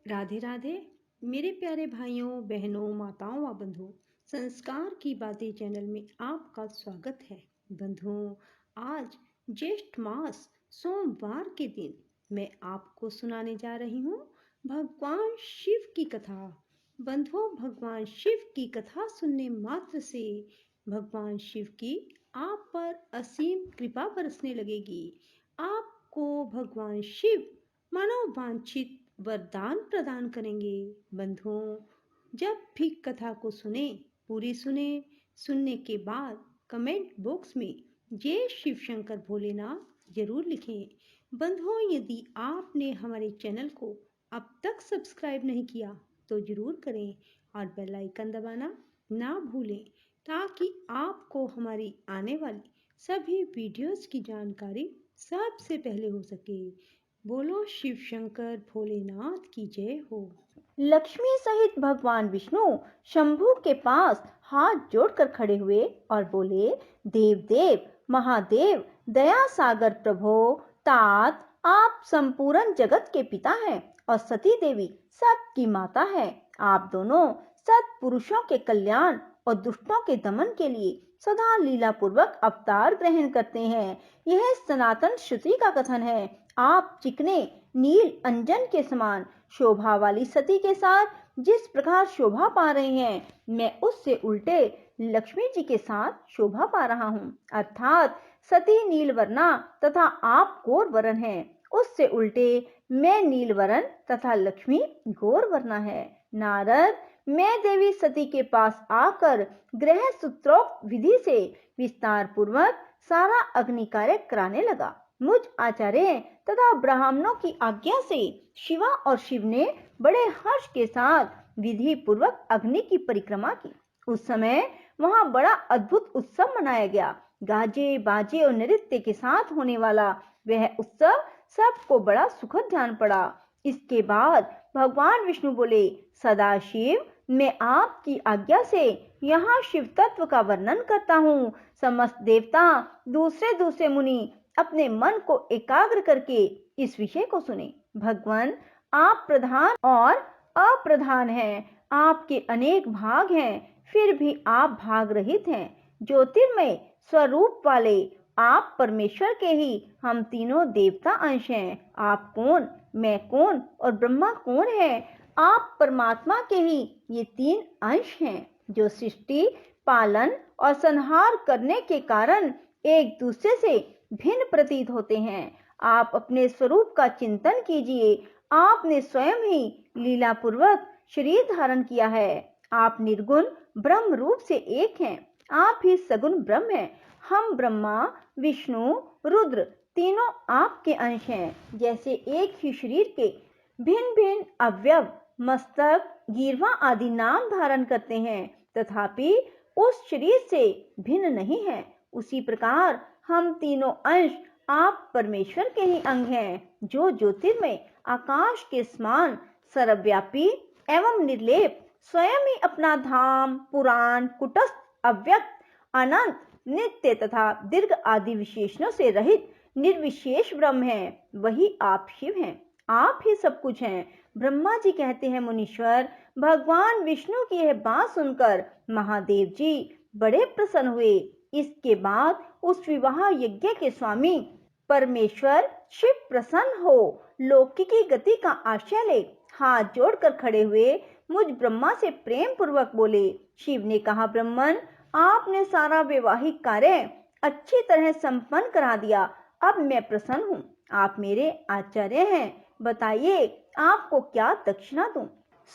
राधे राधे मेरे प्यारे भाइयों बहनों माताओं व बंधुओं। संस्कार की बातें चैनल में आपका स्वागत है। बंधुओं, आज ज्येष्ठ मास सोमवार के दिन मैं आपको सुनाने जा रही हूँ भगवान शिव की कथा। बंधुओं, भगवान शिव की कथा सुनने मात्र से भगवान शिव की आप पर असीम कृपा बरसने लगेगी। आपको भगवान शिव मनोवांछित वरदान प्रदान करेंगे। बंधुओं, जब भी कथा को सुने, पूरी सुने। सुनने के बाद कमेंट बॉक्स में जय शिव शंकर भोलेनाथ जरूर लिखें। बंधुओं, यदि आपने हमारे चैनल को अब तक सब्सक्राइब नहीं किया तो जरूर करें और बेल आइकन दबाना ना भूलें, ताकि आपको हमारी आने वाली सभी वीडियोस की जानकारी सबसे पहले हो सके। बोलो शिव शंकर भोलेनाथ की जय हो। लक्ष्मी सहित भगवान विष्णु शंभु के पास हाथ जोड़कर खड़े हुए और बोले, देव देव महादेव दया सागर प्रभो तात, आप संपूर्ण जगत के पिता हैं और सती देवी सबकी माता है। आप दोनों सत्पुरुषों के कल्याण और दुष्टों के दमन के लिए सदा लीला पूर्वक अवतार ग्रहण करते हैं। यह सनातन श्रुति का कथन है। आप चिकने नील अंजन के समान शोभा वाली सती के साथ जिस प्रकार शोभा पा रहे हैं, मैं उससे उल्टे लक्ष्मी जी के साथ शोभा पा रहा हूँ। अर्थात सती नीलवर्णा तथा आप गौर वर्ण है, उससे उल्टे मैं नीलवर्ण तथा लक्ष्मी गौर वर्णा है। नारद, मैं देवी सती के पास आकर ग्रह सूत्रोक्त विधि से विस्तार पूर्वक सारा अग्नि कार्य कराने लगा। मुझ आचार्य तथा ब्राह्मणों की आज्ञा से शिवा और शिव ने बड़े हर्ष के साथ विधि पूर्वक अग्नि की परिक्रमा की। उस समय वहां बड़ा अद्भुत उत्सव मनाया गया। गाजे बाजे और नृत्य के साथ होने वाला वह उत्सव सबको बड़ा सुखद जान पड़ा। इसके बाद भगवान विष्णु बोले, सदाशिव, मैं आपकी आज्ञा से यहाँ शिव तत्व का वर्णन करता हूँ। समस्त देवता दूसरे दूसरे मुनि अपने मन को एकाग्र करके इस विषय को सुने। भगवान, आप प्रधान और अप्रधान हैं। आपके अनेक भाग हैं, फिर भी आप भाग रहित हैं। ज्योतिर्मय स्वरूप वाले आप परमेश्वर के ही हम तीनों देवता अंश हैं। आप कौन, मैं कौन और ब्रह्मा कौन है? आप परमात्मा के ही ये तीन अंश हैं, जो सृष्टि, पालन और संहार करने के कारण एक दूसरे से भिन्न प्रतीत होते हैं। आप अपने स्वरूप का चिंतन कीजिए। आपने स्वयं ही लीला पूर्वक शरीर धारण किया है। आप निर्गुण ब्रह्म रूप से एक हैं। आप ही सगुण ब्रह्म हैं। हम ब्रह्मा, विष्णु, रुद्र तीनों आपके अंश हैं। जैसे एक ही शरीर के भिन्न भिन्न अवयव मस्तक, गीर्वा आदि नाम धारण करते हैं, तथापि उस शरीर से भिन्न नहीं है, उसी प्रकार हम तीनों अंश आप परमेश्वर के ही अंग हैं, जो ज्योतिर्मय आकाश के समान सर्वव्यापी एवं निर्लेप स्वयं ही अपना धाम, पुराण, कुटस्थ, अव्यक्त, अनंत, नित्य तथा दीर्घ आदि विशेषणों से रहित निर्विशेष ब्रह्म है। वही आप शिव हैं। आप ही सब कुछ हैं। ब्रह्मा जी कहते हैं, मुनीश्वर, भगवान विष्णु की यह बात सुनकर महादेव जी बड़े प्रसन्न हुए। इसके बाद उस विवाह यज्ञ के स्वामी परमेश्वर शिव प्रसन्न हो लौकिकी गति का आश्रय ले हाथ जोड़कर खड़े हुए मुझ ब्रह्मा से प्रेम पूर्वक बोले। शिव ने कहा, ब्रह्मन, आपने सारा वैवाहिक कार्य अच्छी तरह संपन्न करा दिया। अब मैं प्रसन्न हूँ। आप मेरे आचार्य हैं। बताइए, आपको क्या दक्षिणा दूं?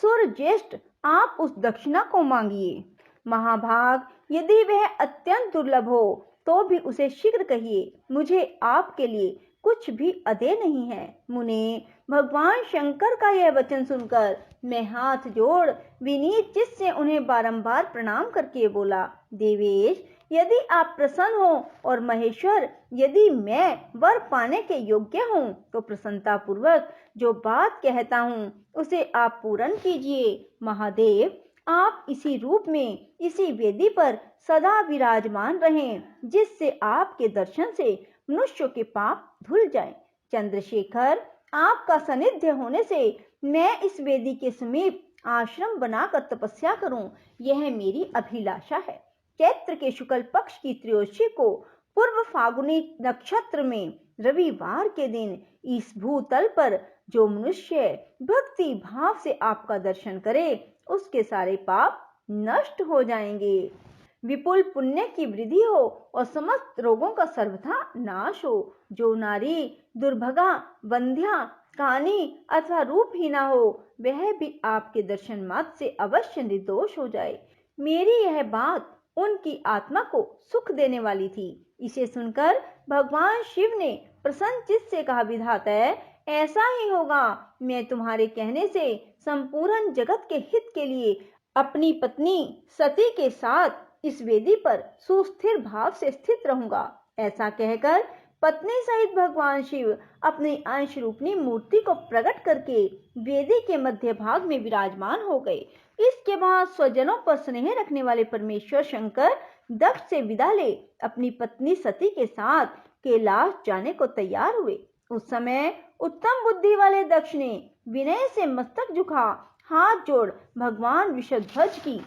सूर्य ज्येष्ठ, आप उस दक्षिणा को मांगिए। महाभाग, यदि वह अत्यंत दुर्लभ हो तो भी उसे शीघ्र कहिए। मुझे आपके लिए कुछ भी अदेय नहीं है। मुने, भगवान शंकर का यह वचन सुनकर मैं हाथ जोड़ विनीत चित्त से उन्हें बारंबार प्रणाम करके बोला, देवेश, यदि आप प्रसन्न हो और महेश्वर, यदि मैं वर पाने के योग्य हूँ तो प्रसन्नता पूर्वक जो बात कहता हूँ उसे आप पूर्ण कीजिए। महादेव, आप इसी रूप में इसी वेदी पर सदा विराजमान रहें, जिससे आपके दर्शन से मनुष्यों के पाप धुल जाएं। चंद्रशेखर, आपका सानिध्य होने से मैं इस वेदी के समीप आश्रम बनाकर तपस्या करूं, यह मेरी अभिलाषा है। चैत्र के शुक्ल पक्ष की त्रयोदशी को पूर्व फागुनी नक्षत्र में रविवार के दिन इस भूतल पर जो मनुष्य भक्ति भाव से आपका दर्शन करे, उसके सारे पाप नष्ट हो जाएंगे, विपुल पुण्य की वृद्धि हो और समस्त रोगों का सर्वथा नाश हो। जो नारी दुर्भगा, बंध्या, कानी अथवा रूपहीना हो, वह भी आपके दर्शन मात्र से अवश्य निर्दोष हो जाए। मेरी यह बात उनकी आत्मा को सुख देने वाली थी। इसे सुनकर भगवान शिव ने प्रसन्न चित्त से कहा, विधाता ऐसा ही होगा। मैं तुम्हारे कहने से संपूर्ण जगत के हित के लिए अपनी पत्नी सती के साथ इस वेदी पर सुस्थिर भाव से स्थित रहूंगा। ऐसा कहकर पत्नी सहित भगवान शिव अपनी अंश रूपनी मूर्ति को प्रकट करके वेदी के मध्य भाग में विराजमान हो गए। इसके बाद स्वजनों पर स्नेह रखने वाले परमेश्वर शंकर दक्ष से विदा ले अपनी पत्नी सती के साथ कैलाश जाने को तैयार हुए। उस समय उत्तम बुद्धि वाले दक्ष ने विनय से मस्तक झुका हाथ जोड़ भगवान वृषध्वज की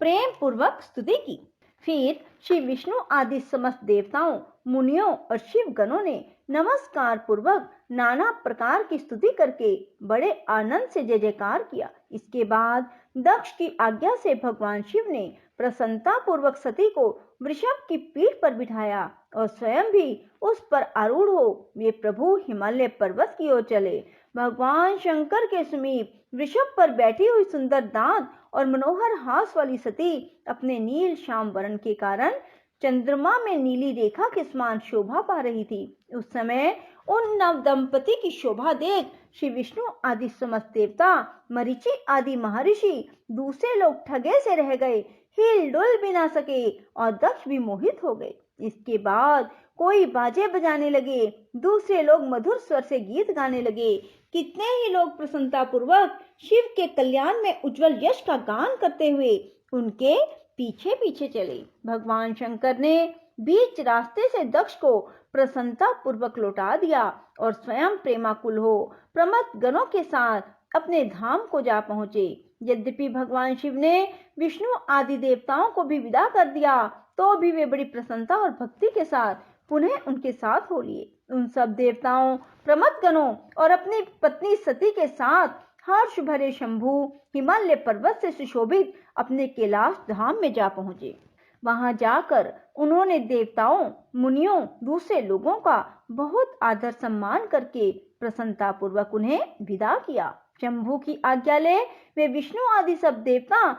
प्रेम पूर्वक स्तुति की। फिर श्री विष्णु आदि समस्त देवताओं, मुनियों और शिव गणों ने नमस्कार पूर्वक नाना प्रकार की स्तुति करके बड़े आनंद से जय जयकार किया। इसके बाद दक्ष की आज्ञा से भगवान शिव ने प्रसन्नता पूर्वक सती को वृषभ की पीठ पर बिठाया और स्वयं भी उस पर आरूढ़ हो वे प्रभु हिमालय पर्वत की ओर चले। भगवान शंकर के समीप वृषभ पर बैठी हुई सुंदर दांत और मनोहर हास वाली सती अपने नील श्याम वर्ण के कारण चंद्रमा में नीली रेखा के समान शोभा पा रही थी। उस समय उन नव दंपति की शोभा देख श्री विष्णु आदि समस्त देवता, मरीचि आदि महर्षि, दूसरे लोग ठगे से रह गए, हिल डुल भी ना सके और दक्ष भी मोहित हो गए। इसके बाद कोई बाजे बजाने लगे, दूसरे लोग मधुर स्वर से गीत गाने लगे। कितने ही लोग प्रसन्नता पूर्वक शिव के कल्याण में उज्जवल यश का गान करते हुए उनके पीछे पीछे चले। भगवान शंकर ने बीच रास्ते से दक्ष को प्रसन्नता पूर्वक लौटा दिया और स्वयं प्रेमाकुल हो प्रमथ गणों के साथ अपने धाम को जा पहुंचे। यद्यपि भगवान शिव ने विष्णु आदि देवताओं को भी विदा कर दिया, तो भी वे बड़ी प्रसन्नता और भक्ति के साथ पुनः उनके साथ हो लिए। उन सब देवताओं, प्रमथ गणों और अपनी पत्नी सती के साथ हर्ष भरे शंभु हिमालय पर्वत से सुशोभित अपने कैलाश धाम में जा पहुंचे। वहां जाकर उन्होंने देवताओं, मुनियों, दूसरे लोगों का बहुत आदर सम्मान करके प्रसन्नता पूर्वक उन्हें विदा किया। शंभु की आज्ञा ले वे विष्णु आदि सब देवता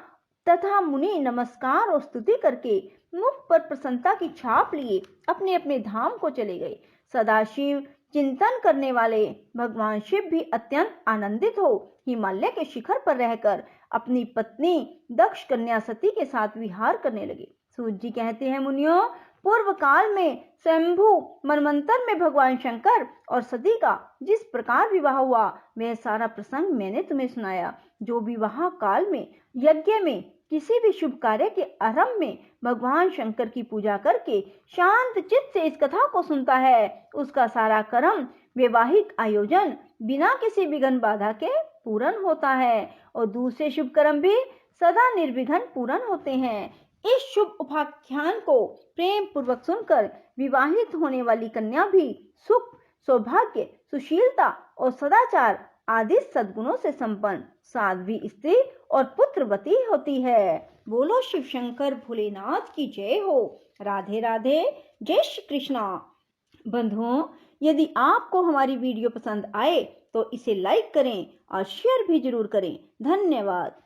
तथा मुनि नमस्कार और स्तुति करके मुख पर प्रसन्नता की छाप लिए अपने अपने धाम को चले गए। सदाशिव चिंतन करने वाले भगवान शिव भी अत्यंत आनंदित हो हिमालय के शिखर पर रहकर अपनी पत्नी दक्ष कन्या सती के साथ विहार करने लगे। सूत जी कहते हैं, मुनियों, पूर्व काल में स्वयंभू मनवंतर में भगवान शंकर और सती का जिस प्रकार विवाह हुआ, वह सारा प्रसंग मैंने तुम्हें सुनाया। जो विवाह काल में यज्ञ में किसी भी शुभ कार्य के आरंभ में भगवान शंकर की पूजा करके शांत चित्त से इस कथा को सुनता है, उसका सारा कर्म वैवाहिक आयोजन बिना किसी विघ्न बाधा के पूर्ण होता है और दूसरे शुभ कर्म भी सदा निर्विघ्न पूर्ण होते हैं। इस शुभ उपाख्यान को प्रेम पूर्वक सुनकर विवाहित होने वाली कन्या भी सुख, सौभाग्य, सुशीलता और सदाचार आदि सद्गुणों से संपन्न साध्वी स्त्री और पुत्रवती होती है। बोलो शिव शंकर भोलेनाथ की जय हो। राधे राधे, जय श्री कृष्णा। बंधुओं, यदि आपको हमारी वीडियो पसंद आए तो इसे लाइक करें और शेयर भी जरूर करें। धन्यवाद।